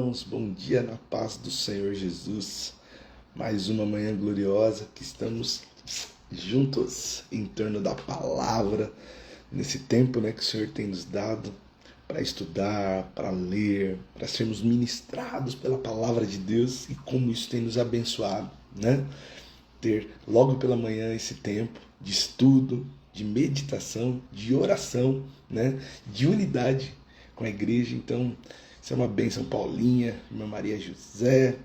irmãos, bom dia na paz do Senhor Jesus. Mais uma manhã gloriosa que estamos juntos em torno da palavra, nesse tempo que o Senhor tem nos dado para estudar, para ler, para sermos ministrados pela palavra de Deus e como isso tem nos abençoado, Ter logo pela manhã esse tempo de estudo, de meditação, de oração, de unidade com a igreja. Então, isso é uma bênção. Paulinha, irmã Maria José,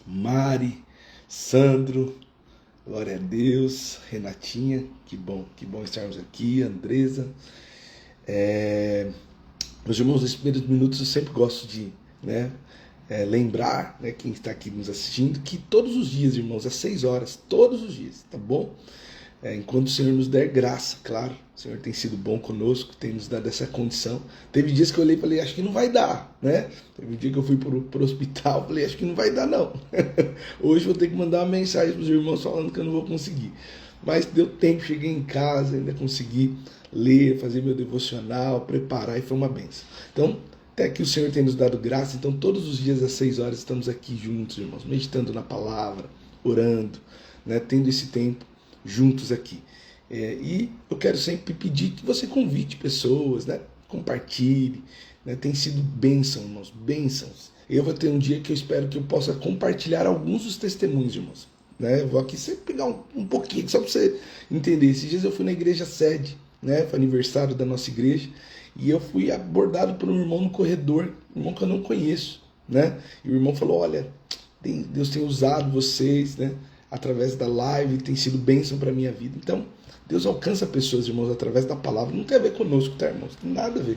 Mari, Sandro, glória a Deus, Renatinha, que bom estarmos aqui, Andresa. Meus irmãos, nesses primeiros minutos eu sempre gosto de lembrar, quem está aqui nos assistindo, que todos os dias, irmãos, às 6 horas, todos os dias, tá bom? Enquanto o Senhor nos der graça, claro, o Senhor tem sido bom conosco, tem nos dado essa condição. Teve dias que eu olhei e falei, acho que não vai dar, Teve um dia que eu fui pro hospital, falei, acho que não vai dar não. Hoje vou ter que mandar uma mensagem para os irmãos falando que eu não vou conseguir. Mas deu tempo, cheguei em casa, ainda consegui ler, fazer meu devocional, preparar e foi uma bênção. Então, até que o Senhor tem nos dado graça, então todos os dias às 6 horas estamos aqui juntos, irmãos, meditando na palavra, orando, tendo esse tempo juntos aqui. E eu quero sempre pedir que você convide pessoas, compartilhe, tem sido bênção, irmãos, bênçãos. Eu vou ter um dia que eu espero que eu possa compartilhar alguns dos testemunhos, irmãos. Vou aqui sempre pegar um pouquinho, só para você entender. Esses dias eu fui na igreja sede, foi aniversário da nossa igreja, e eu fui abordado por um irmão no corredor, um irmão que eu não conheço, E o irmão falou, olha, Deus tem usado vocês, através da live, tem sido bênção para a minha vida. Então, Deus alcança pessoas, irmãos, através da palavra. Não tem a ver conosco, tá, irmãos? Não tem nada a ver.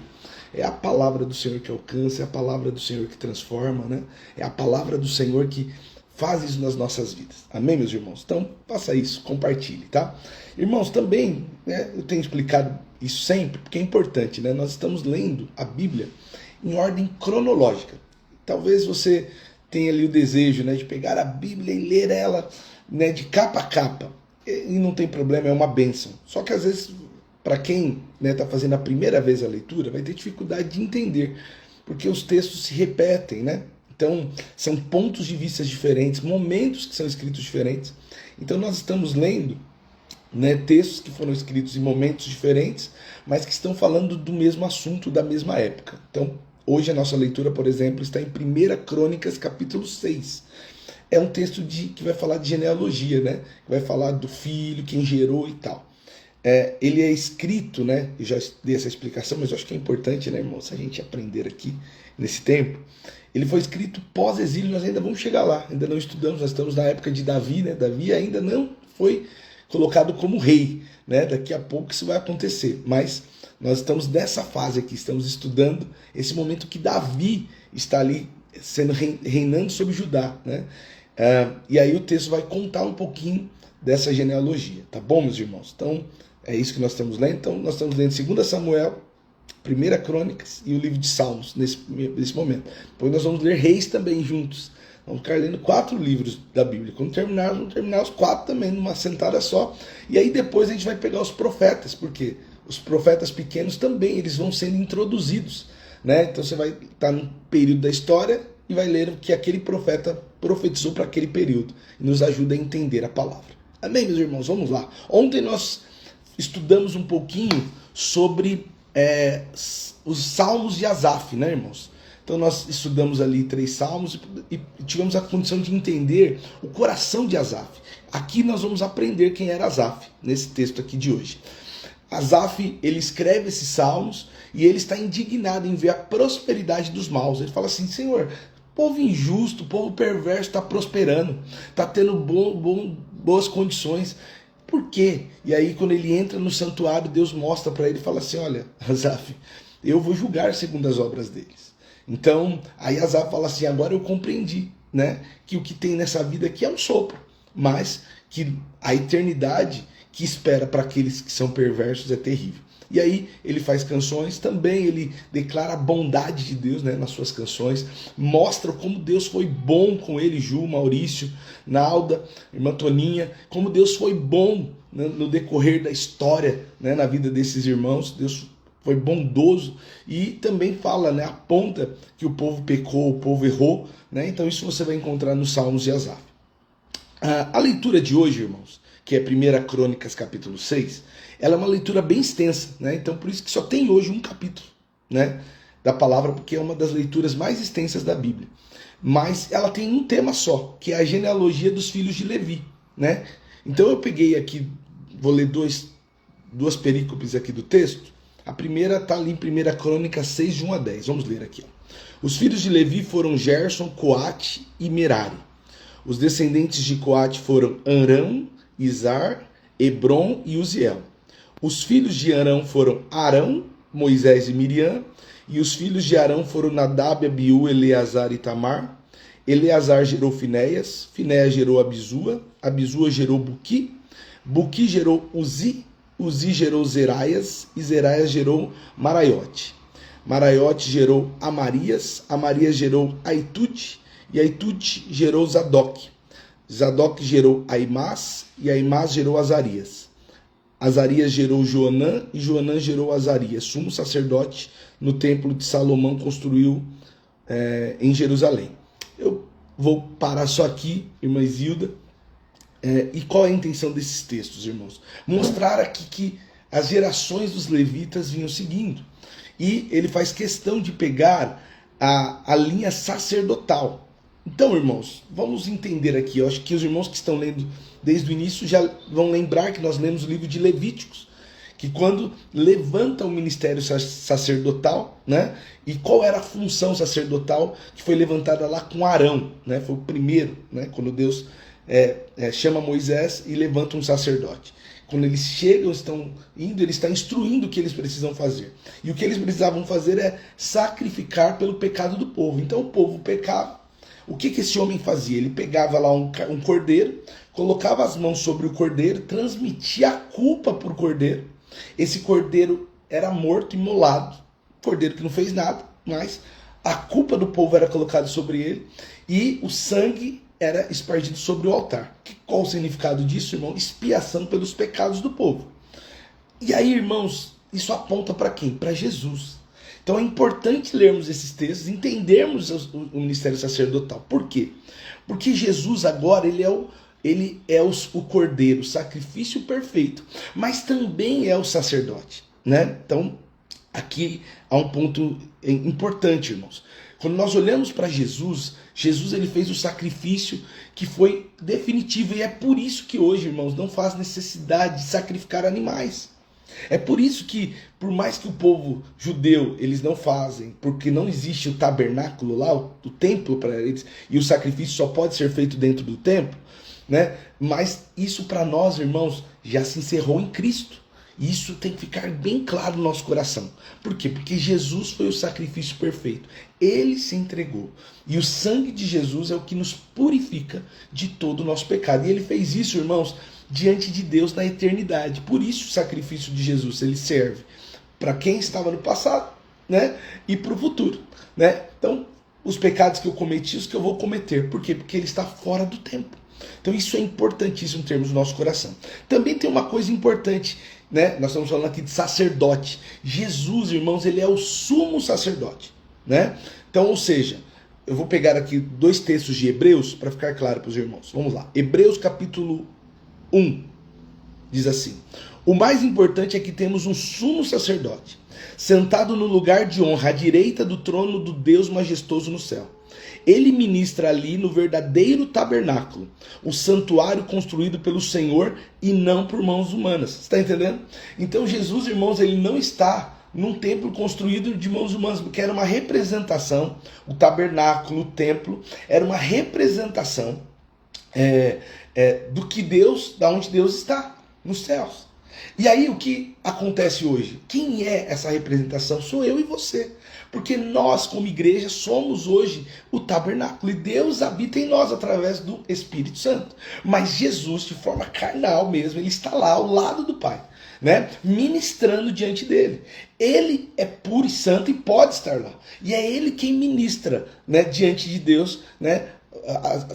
É a palavra do Senhor que alcança, é a palavra do Senhor que transforma, É a palavra do Senhor que faz isso nas nossas vidas. Amém, meus irmãos? Então, faça isso, compartilhe, tá? Irmãos, também, eu tenho explicado isso sempre, porque é importante, Nós estamos lendo a Bíblia em ordem cronológica. Talvez você tenha ali o desejo, de pegar a Bíblia e ler ela, de capa a capa. E não tem problema, é uma bênção. Só que às vezes, para quem está fazendo a primeira vez a leitura, vai ter dificuldade de entender, porque os textos se repetem, Então, são pontos de vista diferentes, momentos que são escritos diferentes. Então, nós estamos lendo textos que foram escritos em momentos diferentes, mas que estão falando do mesmo assunto, da mesma época. Então, hoje a nossa leitura, por exemplo, está em 1 Crônicas, capítulo 6. É um texto que vai falar de genealogia, Que vai falar do filho, quem gerou e tal. Ele é escrito, eu já dei essa explicação, mas eu acho que é importante, irmão, se a gente aprender aqui nesse tempo. Ele foi escrito pós-exílio, nós ainda vamos chegar lá, ainda não estudamos, nós estamos na época de Davi, Davi ainda não foi colocado como rei, Daqui a pouco isso vai acontecer, mas nós estamos nessa fase aqui, estamos estudando esse momento que Davi está ali reinando sobre Judá, E aí o texto vai contar um pouquinho dessa genealogia, tá bom, meus irmãos? Então, é isso que nós estamos lendo. Então, nós estamos lendo 2 Samuel, 1 Crônicas e o livro de Salmos nesse momento. Depois nós vamos ler Reis também juntos. Vamos ficar lendo 4 livros da Bíblia. Quando terminar, vamos terminar os 4 também, numa sentada só. E aí depois a gente vai pegar os profetas, porque os profetas pequenos também, eles vão sendo introduzidos, Então você vai estar num período da história e vai ler o que aquele profeta profetizou para aquele período. E nos ajuda a entender a palavra. Amém, meus irmãos? Vamos lá. Ontem nós estudamos um pouquinho sobre os salmos de Asaf, irmãos? Então nós estudamos ali 3 salmos e tivemos a condição de entender o coração de Asaf. Aqui nós vamos aprender quem era Asaf, nesse texto aqui de hoje. Asaf, ele escreve esses salmos e ele está indignado em ver a prosperidade dos maus. Ele fala assim, Senhor, povo injusto, povo perverso está prosperando, está tendo boas condições. Por quê? E aí quando ele entra no santuário, Deus mostra para ele e fala assim, olha, Asaf, eu vou julgar segundo as obras deles. Então, aí Asaf fala assim, agora eu compreendi, que o que tem nessa vida aqui é um sopro, mas que a eternidade que espera para aqueles que são perversos é terrível. E aí ele faz canções, também ele declara a bondade de Deus nas suas canções, mostra como Deus foi bom com ele, Ju, Maurício, Nalda, irmã Toninha, como Deus foi bom no decorrer da história, na vida desses irmãos. Deus foi bondoso, e também fala, né, aponta que o povo pecou, o povo errou, né? Então isso você vai encontrar nos Salmos de Asaf. A leitura de hoje, irmãos, que é 1 Crônicas capítulo 6, ela é uma leitura bem extensa, né? Então por isso que só tem hoje um capítulo, né, da palavra, porque é uma das leituras mais extensas da Bíblia. Mas ela tem um tema só, que é a genealogia dos filhos de Levi, né? Então eu peguei aqui, vou ler duas perícopes aqui do texto. A primeira está ali em 1 Crônicas 6, de 1 a 10. Vamos ler aqui. Os filhos de Levi foram Gerson, Coate e Merari. Os descendentes de Coate foram Arão, Izar, Hebron e Uziel. Os filhos de Arão foram Arão, Moisés e Miriam. E os filhos de Arão foram Nadab, Abiú, Eleazar e Tamar. Eleazar gerou Finéias, Finéias gerou Abisua, Abisua gerou Buqui, Buqui gerou Uzi, Uzi gerou Zeraias, e Zeraias gerou Maraiote. Maraiote gerou Amarias, Amarias gerou Aitude, e Aitude gerou Zadok. Zadok gerou Aimás, e Aimás gerou Azarias. Azarias gerou Joanã, e Joanã gerou Azarias, sumo sacerdote no templo de Salomão construiu em Jerusalém. Eu vou parar só aqui, irmã Zilda. E qual é a intenção desses textos, irmãos? Mostrar aqui que as gerações dos levitas vinham seguindo. E ele faz questão de pegar a linha sacerdotal. Então, irmãos, vamos entender aqui. Eu acho que os irmãos que estão lendo desde o início já vão lembrar que nós lemos o livro de Levíticos, que quando levanta o ministério sacerdotal, né? E qual era a função sacerdotal que foi levantada lá com Arão, né? Foi o primeiro, né? Quando Deus chama Moisés e levanta um sacerdote. Quando eles chegam, estão indo, ele está instruindo o que eles precisam fazer. E o que eles precisavam fazer é sacrificar pelo pecado do povo. Então o povo pecava. O que esse homem fazia? Ele pegava lá um cordeiro, colocava as mãos sobre o cordeiro, transmitia a culpa para o cordeiro. Esse cordeiro era morto, imolado. Cordeiro que não fez nada, mas a culpa do povo era colocada sobre ele e o sangue era espargido sobre o altar. Qual o significado disso, irmão? Expiação pelos pecados do povo. E aí, irmãos, isso aponta para quem? Para Jesus. Então é importante lermos esses textos, entendermos o ministério sacerdotal. Por quê? Porque Jesus agora, ele é o cordeiro, o sacrifício perfeito, mas também é o sacerdote, né? Então, aqui há um ponto importante, irmãos. Quando nós olhamos para Jesus, ele fez o sacrifício que foi definitivo, e é por isso que hoje, irmãos, não faz necessidade de sacrificar animais. É por isso que, por mais que o povo judeu, eles não fazem, porque não existe o tabernáculo lá, o templo para eles, e o sacrifício só pode ser feito dentro do templo, né? Mas isso para nós, irmãos, já se encerrou em Cristo. E isso tem que ficar bem claro no nosso coração. Por quê? Porque Jesus foi o sacrifício perfeito. Ele se entregou. E o sangue de Jesus é o que nos purifica de todo o nosso pecado. E ele fez isso, irmãos, diante de Deus na eternidade. Por isso o sacrifício de Jesus, ele serve para quem estava no passado, né? E para o futuro, né? Então, os pecados que eu cometi, os que eu vou cometer. Por quê? Porque ele está fora do tempo. Então isso é importantíssimo em termos do nosso coração. Também tem uma coisa importante, né? Nós estamos falando aqui de sacerdote. Jesus, irmãos, ele é o sumo sacerdote, né? Então, ou seja, eu vou pegar aqui 2 textos de Hebreus para ficar claro para os irmãos. Vamos lá. Hebreus capítulo 1 diz assim: o mais importante é que temos um sumo sacerdote, sentado no lugar de honra, à direita do trono do Deus majestoso no céu. Ele ministra ali no verdadeiro tabernáculo, o santuário construído pelo Senhor e não por mãos humanas. Você está entendendo? Então Jesus, irmãos, ele não está num templo construído de mãos humanas, porque era uma representação, o tabernáculo, o templo, era uma representação do que Deus, da onde Deus está, nos céus. E aí o que acontece hoje? Quem é essa representação? Sou eu e você. Porque nós, como igreja, somos hoje o tabernáculo. E Deus habita em nós através do Espírito Santo. Mas Jesus, de forma carnal mesmo, ele está lá ao lado do Pai, né? Ministrando diante dele. Ele é puro e santo e pode estar lá. E é ele quem ministra, né, diante de Deus, né,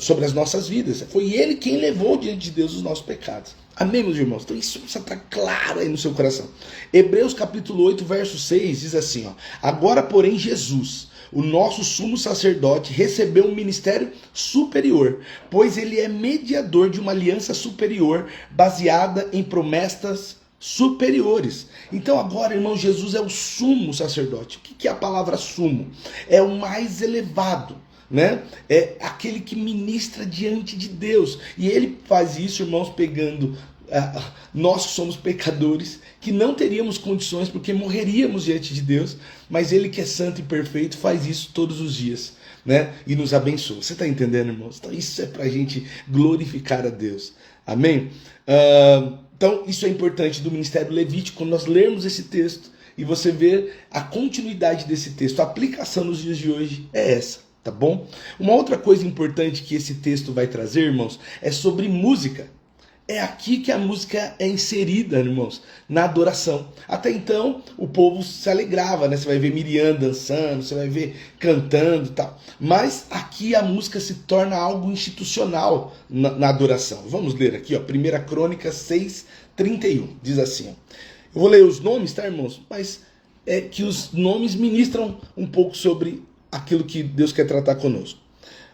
sobre as nossas vidas. Foi ele quem levou diante de Deus os nossos pecados. Amém, meus irmãos? Então isso precisa estar claro aí no seu coração. Hebreus capítulo 8, verso 6 diz assim, ó: agora, porém, Jesus, o nosso sumo sacerdote, recebeu um ministério superior, pois ele é mediador de uma aliança superior, baseada em promessas superiores. Então agora, irmão, Jesus é o sumo sacerdote. O que é a palavra sumo? É o mais elevado, né? É aquele que ministra diante de Deus. E ele faz isso, irmãos, pegando nós que somos pecadores, que não teríamos condições porque morreríamos diante de Deus, mas ele que é santo e perfeito faz isso todos os dias, né? E nos abençoa. Você está entendendo, irmãos? Então isso é para a gente glorificar a Deus. Amém? Então isso é importante do ministério levítico. Quando nós lermos esse texto e você ver a continuidade desse texto, a aplicação nos dias de hoje é essa, tá bom? Uma outra coisa importante que esse texto vai trazer, irmãos, é sobre música. É aqui que a música é inserida, irmãos, na adoração. Até então, o povo se alegrava, né? Você vai ver Miriam dançando, você vai ver cantando e tal. Mas aqui a música se torna algo institucional na adoração. Vamos ler aqui, ó, 1 Crônicas 6:31. Diz assim, ó. Eu vou ler os nomes, tá, irmãos? Mas é que os nomes ministram um pouco sobre aquilo que Deus quer tratar conosco.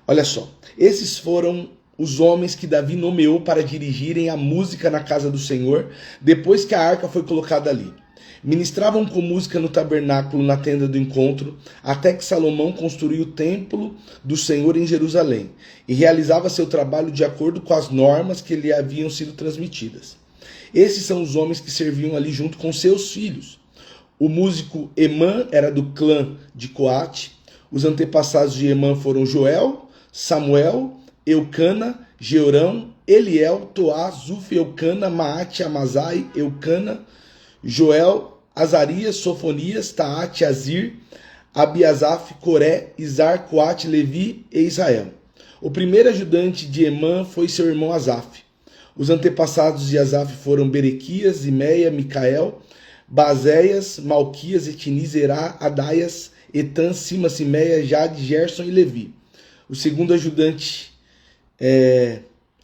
Olha só, esses foram os homens que Davi nomeou para dirigirem a música na casa do Senhor, depois que a arca foi colocada ali. Ministravam com música no tabernáculo, na tenda do encontro, até que Salomão construiu o templo do Senhor em Jerusalém, e realizava seu trabalho de acordo com as normas que lhe haviam sido transmitidas. Esses são os homens que serviam ali junto com seus filhos. O músico Emã era do clã de Coate. Os antepassados de Emã foram Joel, Samuel, Eucana, Jeorão, Eliel, Toá, Zuf, Eucana, Maate, Amazai, Eucana, Joel, Azarias, Sofonias, Taate, Azir, Abiasaf, Coré, Izar, Coate, Levi e Israel. O primeiro ajudante de Emã foi seu irmão Asaf. Os antepassados de Asaf foram Berequias, Imeia, Micael, Bazéias, Malquias, Etini, Zerá, Adaias, Etan, Sima, Simeia, Jade, Gerson e Levi. O segundo ajudante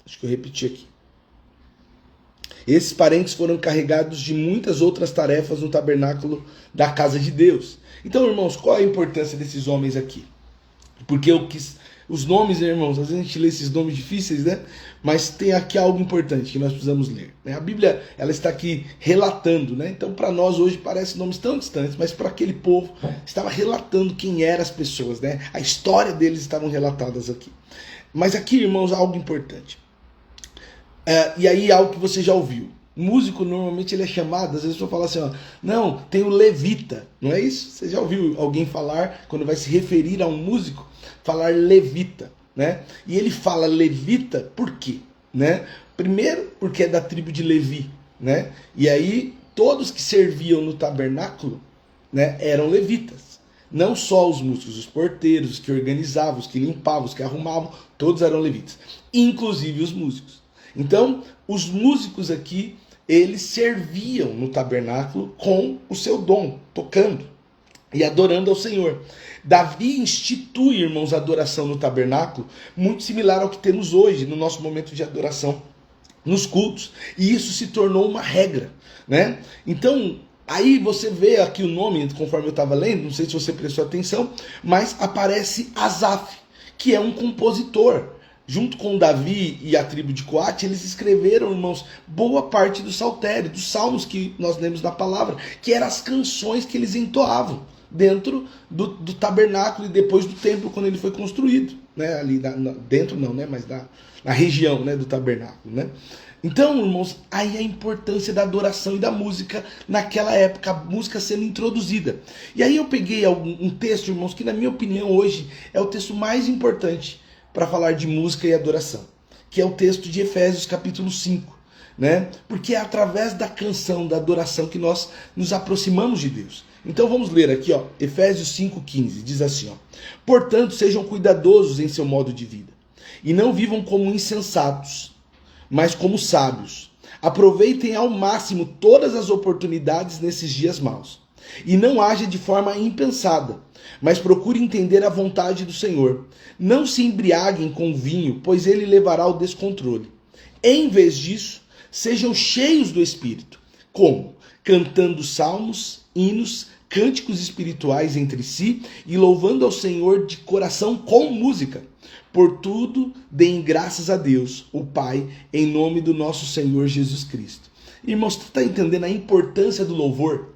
acho que eu repeti aqui. Esses parentes foram encarregados de muitas outras tarefas no tabernáculo da casa de Deus. Então, irmãos, qual é a importância desses homens aqui? Porque os nomes, irmãos, às vezes a gente lê esses nomes difíceis, né? Mas tem aqui algo importante que nós precisamos ler, né? A Bíblia, ela está aqui relatando, né? Então, para nós hoje parecem nomes tão distantes, mas para aquele povo estava relatando quem eram as pessoas, né? A história deles estavam relatadas aqui. Mas aqui, irmãos, algo importante. E aí, algo que você já ouviu. Músico, normalmente, ele é chamado, às vezes a pessoa fala assim, ó, não, tem o levita, não é isso? Você já ouviu alguém falar, quando vai se referir a um músico, falar levita, né? E ele fala levita por quê? Né? Primeiro, porque é da tribo de Levi, né? E aí, todos que serviam no tabernáculo, né, eram levitas. Não só os músicos, os porteiros, os que organizavam, os que limpavam, os que arrumavam, todos eram levitas, inclusive os músicos. Então, os músicos aqui, eles serviam no tabernáculo com o seu dom, tocando e adorando ao Senhor. Davi institui, irmãos, a adoração no tabernáculo, muito similar ao que temos hoje, no nosso momento de adoração, nos cultos. E isso se tornou uma regra, né? Então, aí você vê aqui o nome, conforme eu estava lendo, não sei se você prestou atenção, mas aparece Asaf, que é um compositor. Junto com Davi e a tribo de Coate, eles escreveram, irmãos, boa parte do saltério, dos salmos que nós lemos na palavra, que eram as canções que eles entoavam dentro do tabernáculo e depois do templo, quando ele foi construído, né? Ali dentro não, né? Mas na região, né? Do tabernáculo, né? Então, irmãos, aí a importância da adoração e da música naquela época, a música sendo introduzida. E aí eu peguei um texto, irmãos, que na minha opinião hoje é o texto mais importante para falar de música e adoração, que é o texto de Efésios capítulo 5, né? Porque é através da canção, da adoração, que nós nos aproximamos de Deus. Então vamos ler aqui, ó, Efésios 5,15, diz assim, ó: portanto, sejam cuidadosos em seu modo de vida, e não vivam como insensatos, mas como sábios. Aproveitem ao máximo todas as oportunidades nesses dias maus. E não haja de forma impensada, mas procure entender a vontade do Senhor. Não se embriaguem com vinho, pois ele levará ao descontrole. Em vez disso, sejam cheios do Espírito. Como? Cantando salmos, hinos, cânticos espirituais entre si e louvando ao Senhor de coração com música. Por tudo, deem graças a Deus, o Pai, em nome do nosso Senhor Jesus Cristo. Irmãos, você está entendendo a importância do louvor?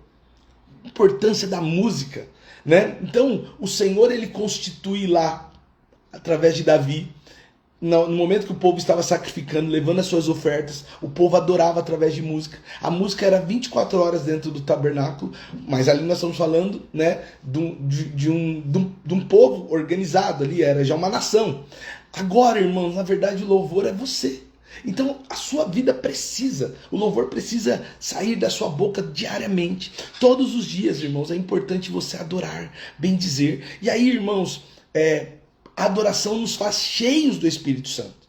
A importância da música, né? Então, o Senhor, ele constitui lá, através de Davi, no momento que o povo estava sacrificando, levando as suas ofertas, o povo adorava através de música. A música era 24 horas dentro do tabernáculo, mas ali nós estamos falando, né, de um povo organizado ali, era já uma nação. Agora, irmãos, na verdade o louvor é você. Então a sua vida precisa, o louvor precisa sair da sua boca diariamente, todos os dias, irmãos. É importante você adorar, bendizer. E aí, irmãos, a adoração nos faz cheios do Espírito Santo,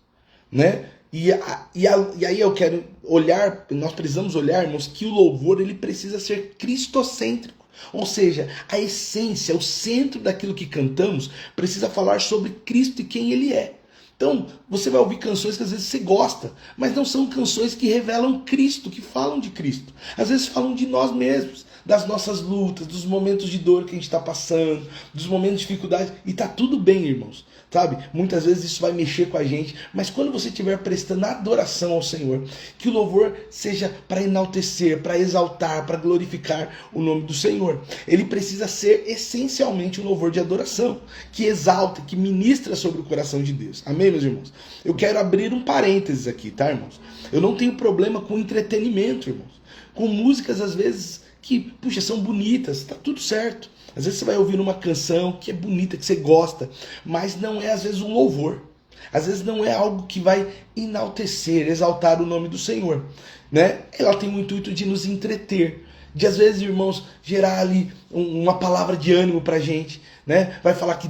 né? E aí eu quero olhar, nós precisamos olhar, irmãos, que o louvor, ele precisa ser cristocêntrico. Ou seja, a essência, o centro daquilo que cantamos precisa falar sobre Cristo e quem ele é. Então, você vai ouvir canções que às vezes você gosta, mas não são canções que revelam Cristo, que falam de Cristo. Às vezes falam de nós mesmos, das nossas lutas, dos momentos de dor que a gente está passando, dos momentos de dificuldade. E tá tudo bem, irmãos, sabe? Muitas vezes isso vai mexer com a gente, mas quando você estiver prestando adoração ao Senhor, que o louvor seja para enaltecer, para exaltar, para glorificar o nome do Senhor. Ele precisa ser essencialmente um louvor de adoração, que exalta, que ministra sobre o coração de Deus. Amém, meus irmãos? Eu quero abrir um parênteses aqui, tá, irmãos? Eu não tenho problema com entretenimento, irmãos. Com músicas, às vezes, que, puxa, são bonitas, tá tudo certo. Às vezes você vai ouvir uma canção que é bonita, que você gosta, mas não é, às vezes, um louvor. Às vezes não é algo que vai enaltecer, exaltar o nome do Senhor, né? Ela tem o intuito de nos entreter, de, às vezes, irmãos, gerar ali uma palavra de ânimo pra gente, né? Vai falar que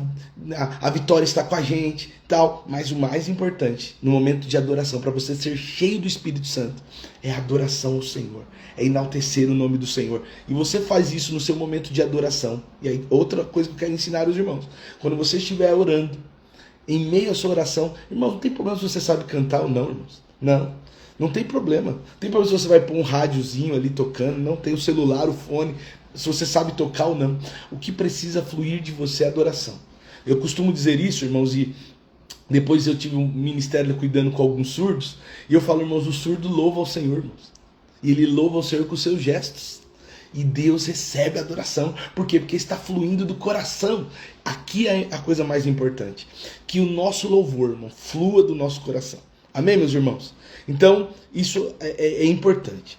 a vitória está com a gente, tal. Mas o mais importante, no momento de adoração, para você ser cheio do Espírito Santo, é a adoração ao Senhor, é enaltecer o nome do Senhor. E você faz isso no seu momento de adoração. E aí, outra coisa que eu quero ensinar aos irmãos, quando você estiver orando, em meio à sua oração, irmãos, não tem problema se você sabe cantar ou não, irmãos. Não tem problema. Não tem problema se você vai pôr um rádiozinho ali tocando, não tem o celular, o fone, se você sabe tocar ou não. O que precisa fluir de você é adoração. Eu costumo dizer isso, irmãos, e depois eu tive um ministério cuidando com alguns surdos, e eu falo, irmãos, o surdo louva ao Senhor, irmãos. E ele louva ao Senhor com seus gestos. E Deus recebe a adoração. Por quê? Porque está fluindo do coração. Aqui é a coisa mais importante. Que o nosso louvor, irmão, flua do nosso coração. Amém, meus irmãos? Então, isso é importante.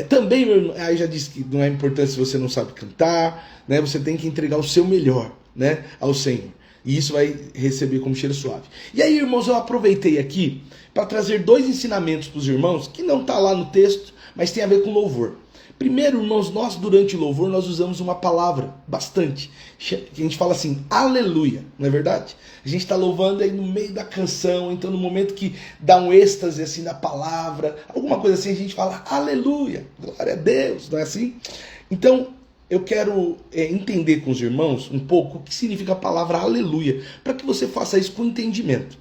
Também, meu irmão, aí já disse que não é importante se você não sabe cantar, né? Você tem que entregar o seu melhor, né, ao Senhor. E isso vai receber como cheiro suave. E aí, irmãos, eu aproveitei aqui para trazer 2 ensinamentos para os irmãos, que não está lá no texto, mas tem a ver com louvor. Primeiro, irmãos, nós durante o louvor, nós usamos uma palavra bastante, que a gente fala assim, aleluia, não é verdade? A gente está louvando aí no meio da canção, então no momento que dá um êxtase assim na palavra, alguma coisa assim, a gente fala aleluia, glória a Deus, não é assim? Então, eu quero entender com os irmãos um pouco o que significa a palavra aleluia, para que você faça isso com entendimento.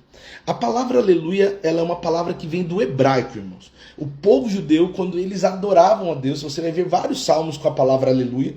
A palavra aleluia, ela é uma palavra que vem do hebraico, irmãos. O povo judeu, quando eles adoravam a Deus, você vai ver vários salmos com a palavra aleluia,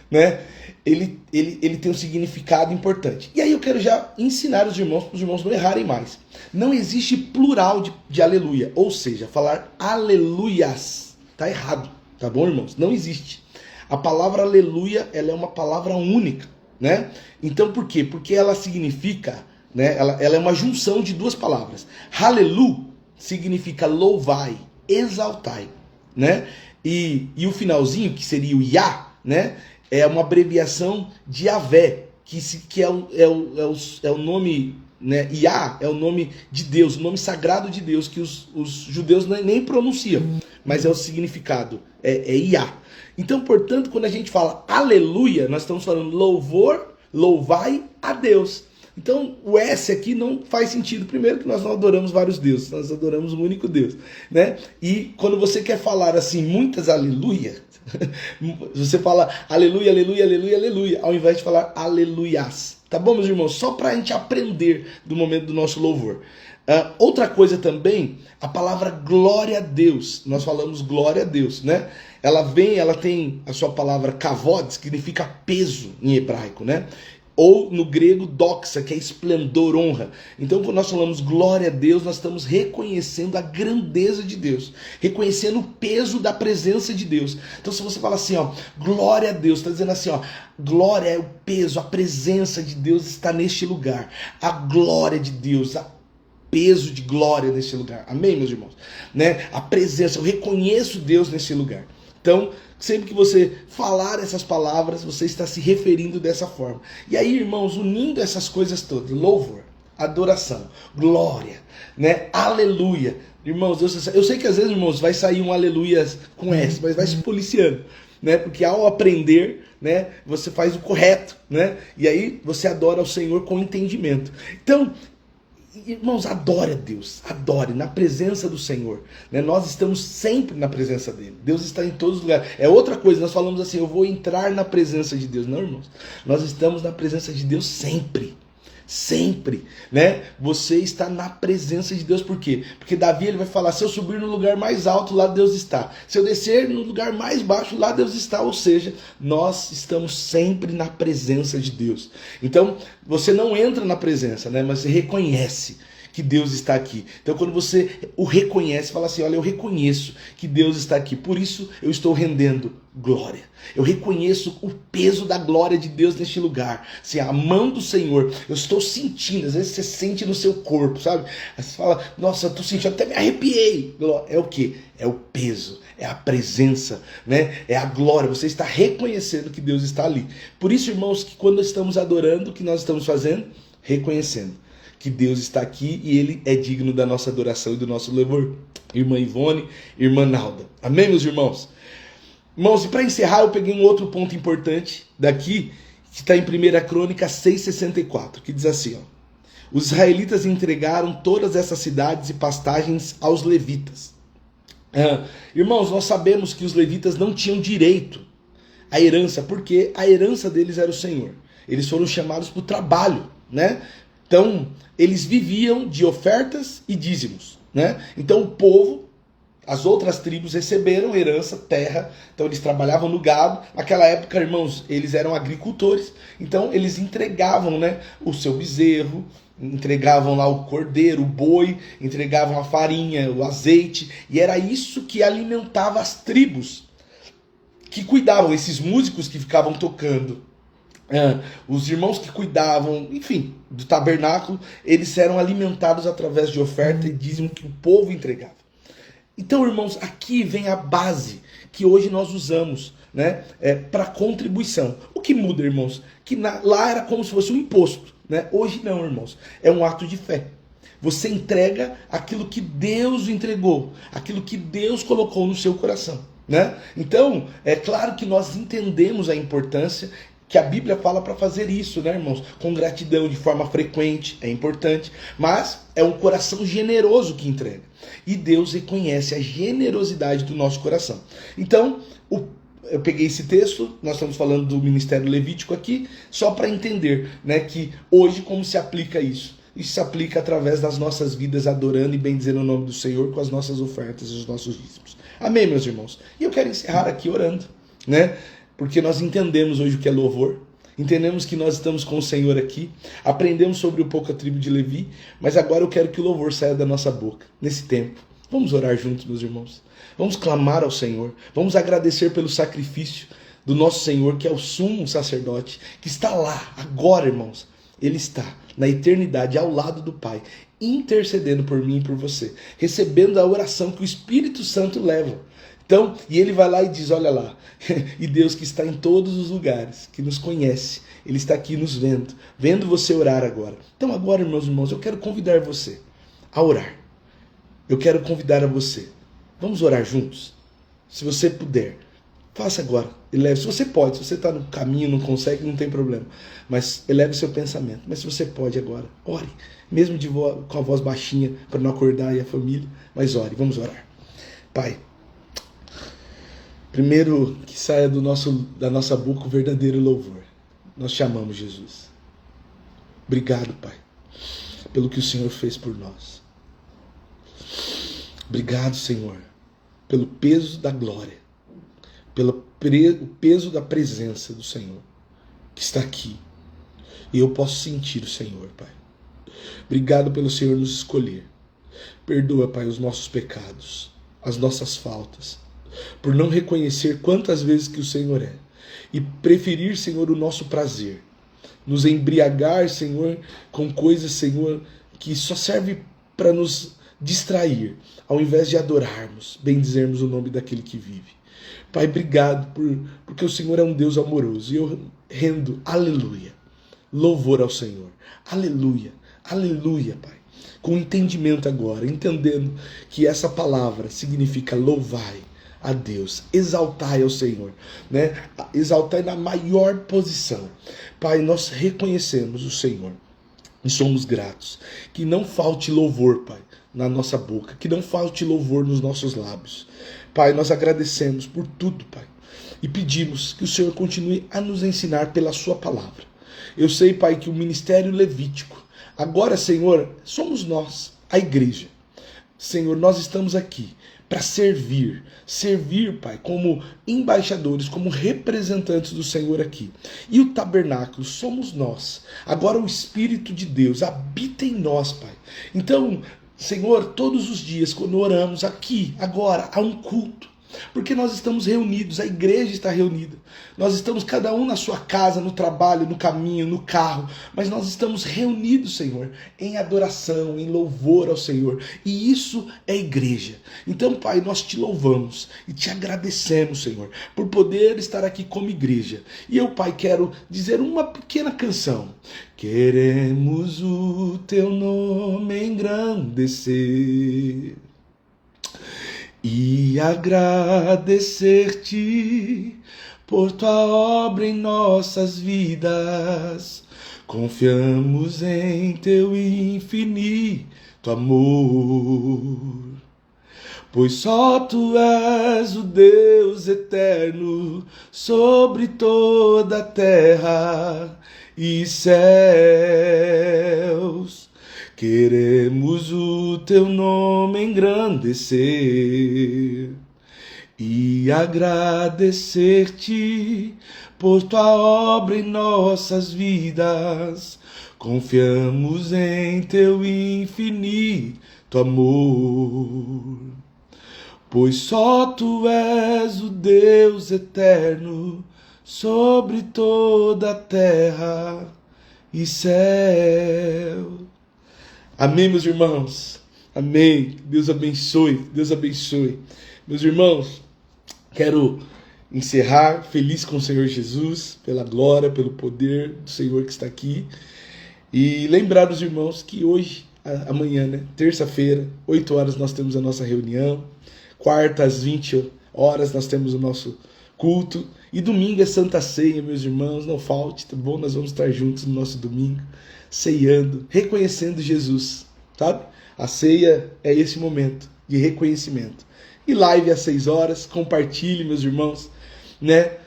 né? Ele tem um significado importante. E aí eu quero já ensinar os irmãos, para os irmãos não errarem mais. Não existe plural de aleluia, ou seja, falar aleluias. Tá errado, tá bom, irmãos? Não existe. A palavra aleluia, ela é uma palavra única, né? Então por quê? Porque ela significa, né? Ela é uma junção de 2 palavras. Halelu significa louvai, exaltai, né? E o finalzinho, que seria o Yah, né? É uma abreviação de Yahvé, que é o nome, né? Yah é o nome de Deus, o nome sagrado de Deus, que os judeus nem pronunciam, mas é o significado, é Yah. Então, portanto, quando a gente fala aleluia, nós estamos falando louvor, louvai a Deus. Então, o S aqui não faz sentido. Primeiro que nós não adoramos vários deuses, nós adoramos um único Deus, né? E quando você quer falar assim, muitas aleluia, você fala aleluia, aleluia, aleluia, aleluia, ao invés de falar aleluias. Tá bom, meus irmãos? Só para a gente aprender do momento do nosso louvor. Outra coisa também, a palavra glória a Deus. Nós falamos glória a Deus, né? Ela tem a sua palavra kavod, que significa peso em hebraico, né? Ou no grego doxa, que é esplendor, honra. Então, quando nós falamos glória a Deus, nós estamos reconhecendo a grandeza de Deus, reconhecendo o peso da presença de Deus. Então, se você fala assim, ó, glória a Deus, está dizendo assim, ó, glória é o peso, a presença de Deus está neste lugar. A glória de Deus, a peso de glória nesse lugar. Amém, meus irmãos? Né? A presença, eu reconheço Deus nesse lugar. Então, sempre que você falar essas palavras, você está se referindo dessa forma. E aí, irmãos, unindo essas coisas todas, louvor, adoração, glória, né? Aleluia. Irmãos, eu sei que às vezes, irmãos, vai sair um aleluia com S, mas vai se policiando, né? Porque ao aprender, né, você faz o correto, né? E aí você adora ao Senhor com entendimento. Então, irmãos, adore a Deus, adore na presença do Senhor, né? Nós estamos sempre na presença dele, Deus está em todos os lugares. É outra coisa, nós falamos assim, eu vou entrar na presença de Deus. Não, irmãos, nós estamos na presença de Deus sempre, sempre, né? Você está na presença de Deus. Por quê? Porque Davi, ele vai falar, se eu subir no lugar mais alto, lá Deus está. Se eu descer no lugar mais baixo, lá Deus está. Ou seja, nós estamos sempre na presença de Deus. Então, você não entra na presença, né? Mas você reconhece que Deus está aqui. Então, quando você o reconhece, fala assim, olha, eu reconheço que Deus está aqui, por isso eu estou rendendo glória. Eu reconheço o peso da glória de Deus neste lugar. Assim, a mão do Senhor, eu estou sentindo, às vezes você sente no seu corpo, sabe? Aí você fala, nossa, eu estou sentindo, até me arrepiei. É o quê? É o peso, é a presença, né? É a glória. Você está reconhecendo que Deus está ali. Por isso, irmãos, que quando estamos adorando, o que nós estamos fazendo? Reconhecendo que Deus está aqui e Ele é digno da nossa adoração e do nosso louvor. Irmã Ivone, irmã Nalda. Amém, meus irmãos? Irmãos, e para encerrar, eu peguei um outro ponto importante daqui, que está em 1 Crônica 6,64, que diz assim, ó, os israelitas entregaram todas essas cidades e pastagens aos levitas. Irmãos, nós sabemos que os levitas não tinham direito à herança, porque a herança deles era o Senhor. Eles foram chamados para o trabalho, né? Então, eles viviam de ofertas e dízimos, né? Então, o povo, as outras tribos receberam herança, terra, então eles trabalhavam no gado. Naquela época, irmãos, eles eram agricultores, então eles entregavam, né, o seu bezerro, entregavam lá o cordeiro, o boi, entregavam a farinha, o azeite, e era isso que alimentava as tribos que cuidavam, esses músicos que ficavam tocando. Os irmãos que cuidavam, enfim, do tabernáculo, eles eram alimentados através de oferta e dízimo que o povo entregava. Então, irmãos, aqui vem a base que hoje nós usamos, né, para contribuição. O que muda, irmãos? Que lá era como se fosse um imposto, né? Hoje não, irmãos. É um ato de fé. Você entrega aquilo que Deus entregou, aquilo que Deus colocou no seu coração, né? Então, é claro que nós entendemos a importância que a Bíblia fala para fazer isso, né, irmãos? Com gratidão, de forma frequente, é importante. Mas é um coração generoso que entrega. E Deus reconhece a generosidade do nosso coração. Então, eu peguei esse texto, nós estamos falando do ministério levítico aqui, só para entender, né, que hoje como se aplica isso. Isso se aplica através das nossas vidas, adorando e bendizendo o nome do Senhor com as nossas ofertas e os nossos dízimos. Amém, meus irmãos? E eu quero encerrar aqui orando, né? Porque nós entendemos hoje o que é louvor, entendemos que nós estamos com o Senhor aqui, aprendemos sobre o pouco a tribo de Levi, mas agora eu quero que o louvor saia da nossa boca, nesse tempo. Vamos orar juntos, meus irmãos. Vamos clamar ao Senhor, vamos agradecer pelo sacrifício do nosso Senhor, que é o sumo sacerdote, que está lá, agora, irmãos. Ele está na eternidade, ao lado do Pai, intercedendo por mim e por você, recebendo a oração que o Espírito Santo leva. Então, e ele vai lá e diz, olha lá, e Deus que está em todos os lugares, que nos conhece, Ele está aqui nos vendo, vendo você orar agora. Então agora, meus irmãos, eu quero convidar você a orar. Eu quero convidar a você. Vamos orar juntos? Se você puder, Faça agora. Eleve. Se você pode, se você está no caminho, não consegue, não tem problema. Mas eleve seu pensamento. Mas se você pode agora, ore. Mesmo com a voz baixinha, para não acordar aí a família. Mas ore, vamos orar. Pai, primeiro que saia da nossa boca o verdadeiro louvor. Nós te amamos, Jesus. Obrigado, Pai, pelo que o Senhor fez por nós. Obrigado, Senhor, pelo peso da glória, pelo peso da presença do Senhor, que está aqui. E eu posso sentir o Senhor, Pai. Obrigado pelo Senhor nos escolher. Perdoa, Pai, os nossos pecados, as nossas faltas, por não reconhecer quantas vezes que o Senhor é, e preferir, Senhor, o nosso prazer, nos embriagar, Senhor, com coisas, Senhor, que só serve para nos distrair, ao invés de adorarmos, bendizermos o nome daquele que vive. Pai, obrigado porque o Senhor é um Deus amoroso, e eu rendo, aleluia, louvor ao Senhor, aleluia, aleluia, Pai, com entendimento agora, entendendo que essa palavra significa louvai a Deus, exaltai ao Senhor, né? Exaltai na maior posição. Pai, nós reconhecemos o Senhor e somos gratos. Que não falte louvor, Pai, na nossa boca, que não falte louvor nos nossos lábios. Pai, nós agradecemos por tudo, Pai, e pedimos que o Senhor continue a nos ensinar pela sua palavra. Eu sei, Pai, que o ministério levítico, agora, Senhor, somos nós, a igreja. Senhor, nós estamos aqui para servir, Pai, como embaixadores, como representantes do Senhor aqui. E o tabernáculo somos nós. Agora o Espírito de Deus habita em nós, Pai. Então, Senhor, todos os dias, quando oramos aqui, agora, há um culto. Porque nós estamos reunidos, a igreja está reunida. Nós estamos cada um na sua casa, no trabalho, no caminho, no carro. Mas nós estamos reunidos, Senhor, em adoração, em louvor ao Senhor. E isso é igreja. Então, Pai, nós te louvamos e te agradecemos, Senhor, por poder estar aqui como igreja. E eu, Pai, quero dizer uma pequena canção. Queremos o teu nome engrandecer e agradecer-te por tua obra em nossas vidas. Confiamos em teu infinito amor, pois só tu és o Deus eterno sobre toda a terra e céus. Queremos o teu nome engrandecer e agradecer-te por tua obra em nossas vidas. Confiamos em teu infinito amor, pois só tu és o Deus eterno sobre toda a terra e céu. Amém, meus irmãos? Amém. Deus abençoe. Deus abençoe. Meus irmãos, quero encerrar feliz com o Senhor Jesus, pela glória, pelo poder do Senhor que está aqui. E lembrar os irmãos que hoje, amanhã, né, terça-feira, 8 horas, nós temos a nossa reunião. Quarta, às 20 horas, nós temos o nosso culto. E domingo é Santa Ceia, meus irmãos. Não falte, tá bom? Nós vamos estar juntos no nosso domingo, ceando, reconhecendo Jesus, sabe? A ceia é esse momento de reconhecimento. E live às 6 horas, compartilhe, meus irmãos, né?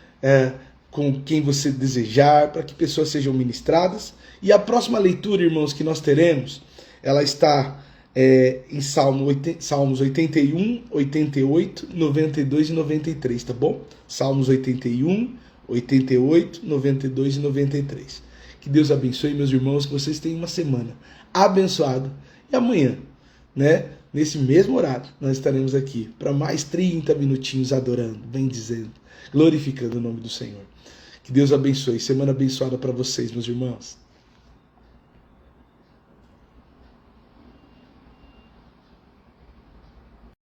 Com quem você desejar, para que pessoas sejam ministradas. E a próxima leitura, irmãos, que nós teremos, ela está em Salmos 81, 88, 92 e 93, tá bom? Salmos 81, 88, 92 e 93. Que Deus abençoe, meus irmãos, que vocês tenham uma semana abençoada. E amanhã, né, nesse mesmo horário, nós estaremos aqui para mais 30 minutinhos adorando, bendizendo, glorificando o nome do Senhor. Que Deus abençoe. Semana abençoada para vocês, meus irmãos.